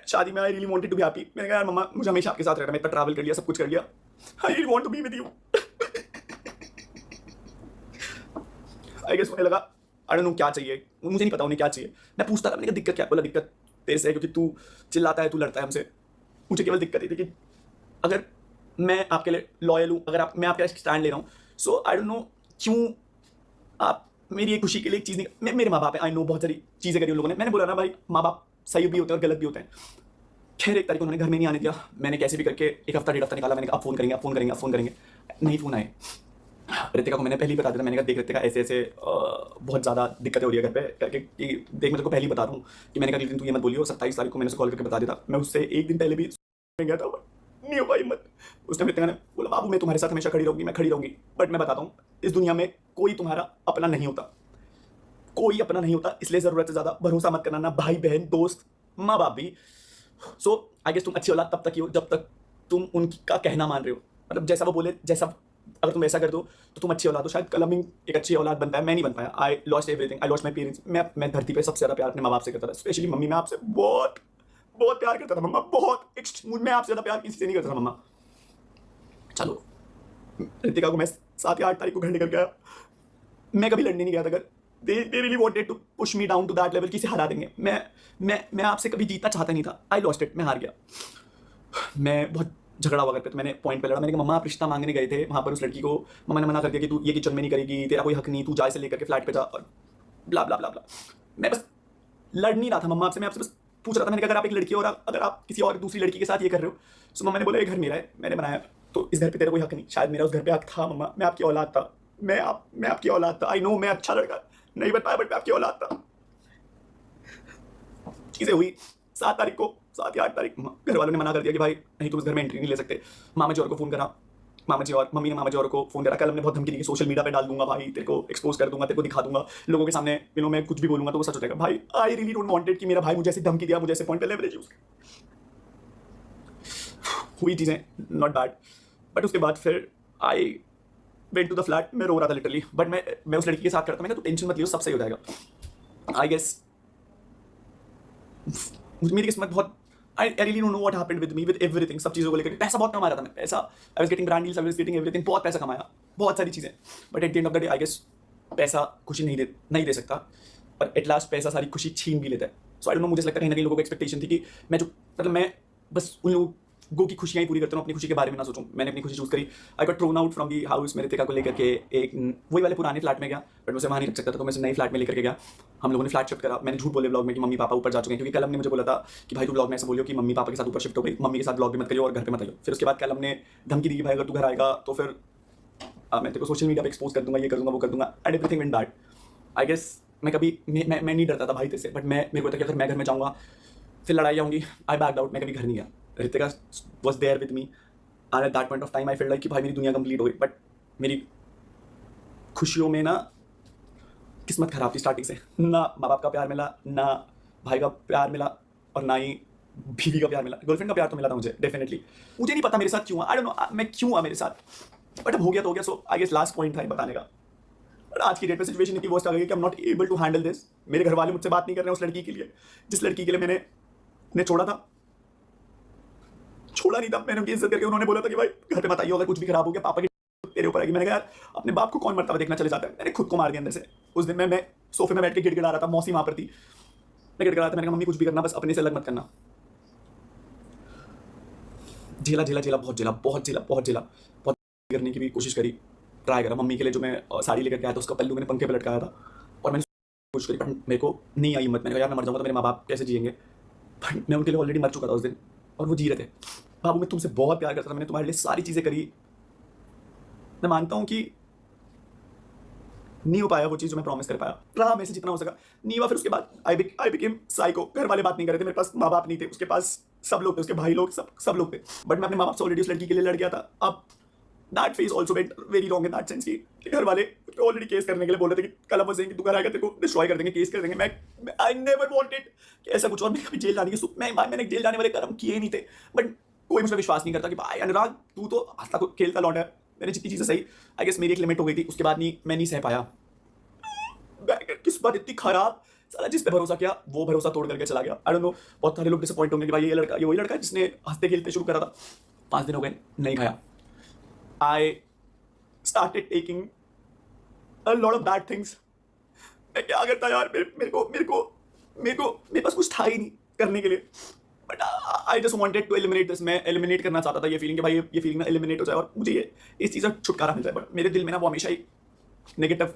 शादी में I really wanted to be happy. मैंने कहा यार मम्मा मुझे हमेशा आपके साथ रहना, मैं इतना ट्रैवल कर लिया, सब कुछ कर लिया, I really want to be with you. I guess मुझे लगा आई डोंट नो क्या चाहिए, मुझे नहीं पता उन्हें क्या चाहिए। मैं पूछता था, मैंने कहा दिक्कत क्या है? बोला दिक्कत तेरे से है क्योंकि तू चिल्लाता है, तू लड़ता है हमसे। मुझे केवल दिक्कत ये थी कि अगर मैं आपके लिए लॉयल हूँ, अगर मैं आपके लिए स्टैंड ले रहा हूँ, सो आई डोंट नो क्यों आप मेरी एक खुशी के लिए एक चीज़ नहीं। मेरे माँ बाप हैं, आई नो बहुत सारी चीज़ें करी उन लोगों ने। मैंने बोला ना भाई माँ बाप सही भी होते हैं और गलत भी होते हैं। खैर एक तारीख उन्होंने घर में नहीं आने दिया। मैंने कैसे भी करके एक हफ्ता डेढ़ हफ्ता निकाला। मैंने कहा आप फ़ोन करेंगे, आप फ़ोन करेंगे, आप फ़ोन करेंगे, नहीं फ़ोन आए। रितिका को मैंने पहले ही बता दिया था। मैंने कहा देख रितिका ऐसे ऐसे बहुत ज़्यादा दिक्कतें हो रही है घर पे करके कि देख मैं तेरे को पहले ही बता रहा हूँ कि मैंने कहा दिन तू ये मत बोलियो। 27 तारीख को मैंने उसे कॉल करके बता दिया था। मैं उससे एक दिन पहले भी गया था, नहीं हो पाई हिम्मत। उस टाइम रितिका ने बोला बाबू मैं तुम्हारे साथ हमेशा खड़ी रहूँगी, मैं खड़ी रहूँगी, बट मैं बताता हूँ इस दुनिया में कोई तुम्हारा अपना नहीं होता, कोई अपना नहीं होता। इसलिए ज़रूरत से ज़्यादा भरोसा मत करना, ना भाई बहन दोस्त माँ बाप भी। सो आई गेस तुम अच्छी औलाद तब तक ही हो जब तक तुम उनका कहना मान रहे हो। मतलब जैसा वो बोले, जैसा अगर तुम ऐसा कर दो तो तुम अच्छी औलाद हो। शायद कलम एक अच्छी औलाद बनता है, मैं नहीं बन पाया। I lost everything, I lost my parents. मैं धरती पे सबसे ज़्यादा प्यार अपने माँ बाप से करता था, स्पेशली मम्मी। मैं आपसे बहुत बहुत प्यार करता था मम्मा, बहुत। मैं आपसे ज़्यादा प्यार किसी से नहीं करता था मम्मा। चलो रितिका को मैं 7 या 8 तारीख को घर निकल गया। मैं कभी लड़ने नहीं गया था। अगर they really wanted to push me down to that level कि इसे हरा देंगे, मैं आपसे कभी जीतना चाहता नहीं था। आई लॉस्ट इट, मैं हार गया। मैं बहुत झगड़ा हुआ करते थे। मैंने पॉइंट पे लड़ा। मैंने कहा मम्मा आप रिश्ता मांगने गए थे वहाँ पर उस लड़की को, मम्मा ने मना कर दिया कि तू ये किचन में नहीं करेगी, तेरा कोई हक नहीं, तू जा से लेकर के फ्लैट पे जा, और ब्ला ब्ला ब्ला ब्ला। मैं बस लड़ नहीं रहा था मम्मा आपसे, मैं आपसे बस पूछ रहा था। मैंने कहा अगर आप एक लड़की हो और अगर आप किसी और दूसरी लड़की के साथ ये कर रहे हो, सो मम्मा ने बोला ये घर मेरा है, मैंने बनाया, तो इस घर पे तेरा कोई हक नहीं। शायद मेरा उस घर पे हक था मम्मा, मैं आपकी औलाद था, मैं आपकी औलाद था। आई नो मैं अच्छा लड़का नहीं बन पाया, बट मैं आपकी औलाद था। चीज़ें हुई 7 तारीख को, 7 या 8 तारीख घर वालों ने मना कर दिया कि भाई नहीं तुम इस घर में एंट्री नहीं ले सकते। मामा जी और को फ़ोन करा, मामा जी और मम्मी ने मामा जी और को फ़ोन करा। कल हमने बहुत धमकी दी कि सोशल मीडिया पे डाल दूंगा भाई, तेरे को एक्सपोज कर दूंगा, तेरे को दिखा दूंगा लोगों के सामने। मैं कुछ भी बोलूंगा तो वो सच हो जाएगा। भाई आई रियली डोंट वांटेड कि मेरा भाई मुझे ऐसी धमकी दिया, मुझे ऐसे पॉइंट पे लेवरेज यूज। हुई चीज़ें नॉट बैड, बट उसके बाद फिर I went to the flat. मैं रो रहा था लिटरली, बट मैं उस लड़की के साथ करता। मैं तो टेंशन मत लियो, सब सही हो जाएगा। आई गेस मेरी किस्मत बहुत, I really don't know what happened with me with everything. सब चीज़ों को लेकर पैसा बहुत कमा रहा था मैं, पैसा, I was getting brand deals, I was getting everything, बहुत पैसा कमाया, बहुत सारी चीज़ें। But at the end of the day I guess पैसा खुशी नहीं दे सकता, पर एट लास्ट पैसा सारी खुशी छीन भी लेता है। सो आई डोंट नो, मुझे लगता है कहीं ना कहीं लोगों को एक्सपेक्टेशन थी कि मैं जो मतलब मैं बस उन लोगों की खुशियाँ ही पूरी करता हूँ, अपनी खुशी के बारे में ना सोचूं। मैंने अपनी खुशी चूज़ करी। I got thrown out from the house. मेरे रितिका को लेकर के एक वही वाले पुराने फ्लैट में गया, बट मुझे वहाँ नहीं रख सकता था, तो मैं उसे नए फ्लैट में लेकर के गया। हम लोगों ने फ्लैट शिफ्ट करा। मैंने झूठ बोले ब्लॉग में कि मम्मी पापा ऊपर जा चुके हैं, क्योंकि कल हमने मुझे बोला था कि भाई तू ब्लॉग में ऐसा बोलियो कि मम्मी पापा के साथ ऊपर शिफ्ट हो गई, मम्मी के साथ ब्लॉग भी मत करियो और घर पे मत आइयो। फिर उसके बाद कल हमने धमकी दी कि भाई अगर तू घर आएगा तो फिर मैं तेरे को सोशल मीडिया पे एक्सपोज कर दूंगा, ये कर दूंगा, वो कर दूंगा, and everything went bad. I guess मैं कभी मैं नहीं डरता था भाई तेरे से, बट मेरे को था कि अगर मैं घर में जाऊँगा फिर लड़ाई होंगी। आई बैक्ड आउट, मैं कभी घर नहीं गया। Ritika was there with me, and at that point of time I feel like कि भाई मेरी दुनिया कंप्लीट हो गई। बट मेरी खुशियों में ना किस्मत खराब थी स्टार्टिंग से। ना माँ बाप का प्यार मिला, ना भाई का प्यार मिला, और ना ही बीवी का प्यार मिला। गर्लफ्रेंड का प्यार तो मिला था मुझे डेफिनेटली। मुझे नहीं पता मेरे साथ क्यों, आई डोंट नो मैं क्यों हुआ मेरे साथ, बट अब हो गया तो हो गया। सो आई गेस लास्ट पॉइंट था ये बताने का। बट आज की डेट में सिचुएशन इतनी वर्स्ट आ गई कि I am not able to handle this. मेरे घर वाले मुझसे बात नहीं कर रहे हैं उस लड़की के लिए, जिस लड़की के लिए मैंने उन्हें छोड़ा नहीं था। मैंने उनकी इज्जत करके, उन्होंने बोला था कि भाई घर पे मत आइयो, अगर कुछ भी खराब हो गया पापा की तेरे ऊपर आएगी। मैंने कहा यार अपने बाप को कौन मरता देखना चले जाता है। मैंने खुद को मार दिया अंदर से। उस दिन मैं सोफे में बैठ के गिड़गिड़ा रहा था, मौसी वहां पर थी, मैं गिड़गिड़ा रहा था। मैंने कहा मम्मी कुछ भी करना बस अपने से अलग मत करना। झेला झेला झेला, बहुत करने की भी कोशिश करी, ट्राई करा। मम्मी के लिए जो मैं साड़ी लेकर के आया था उसका पल्लू मैंने पंखे पे लटकाया था, और मैंने कोशिश करी, बट मेरे को नहीं आई हिम्मत। मैंने कहा यार मैं मर जाऊंगा तो मेरे माँ बाप कैसे जिएंगे। बट मैं उनके लिए ऑलरेडी मर चुका था उस दिन, और वो जी रहे थे। बाबू मैं तुमसे बहुत प्यार करता था, मैंने तुम्हारे लिए सारी चीज़ें करी। मैं मानता हूँ कि नहीं हो पाया वो चीज़ जो मैं प्रॉमिस कर पाया, रहा मेरे से जितना हो सका, नहीं हुआ। फिर उसके बाद आई बिकेम साइको। घर वाले बात नहीं कर रहे थे, मेरे पास माँ बाप नहीं थे, उसके पास सब लोग थे, उसके भाई लोग, सब लोग थे, बट मैं अपने माँ बाप से ऑलरेडी उस लड़की के लिए लड़ गया था। अब that phase also went very wrong in that sense कि घर वाले ऑलरेडी केस करने के लिए बोल रहे थे कि कल अब कि तू घर आएगा तेरे को डिस्ट्रॉय कर देंगे, केस कर देंगे। मैं आई नेवर वांटेड कि ऐसा कुछ, और मैं कभी जेल जाने की मैंने जेल जाने वाले कर्म किए नहीं थे, बट कोई मुझे विश्वास नहीं करता कि भाई अनुराग तू तो हंसता खेलता लौटा है। मैंने जितनी चीज़ें सही, आई गेस मेरी एक लिमिट हो गई थी, उसके बाद नहीं मैं नहीं सह पाया। किस्मत इतनी खराब, साला जिस पे भरोसा किया वो भरोसा तोड़ करके चला गया। आई डोंट नो, बहुत सारे लोग डिसअपॉइंट होंगे कि भाई ये वही लड़का है जिसने हंसते खेलते शुरू करा था। 5 दिन हो गए, नहीं खाया। I started taking a lot of bad things. मैं क्या करता यार, मेरे पास कुछ था ही नहीं करने के लिए। But I just wanted to eliminate this. मैं एलिमिनेट करना चाहता था ये फीलिंग कि भाई ये फीलिंग ना एलिमिनेट हो जाए और मुझे ये इस चीज़ का छुटकारा मिल जाए। बट मेरे दिल में ना वो हमेशा ही नेगेटिव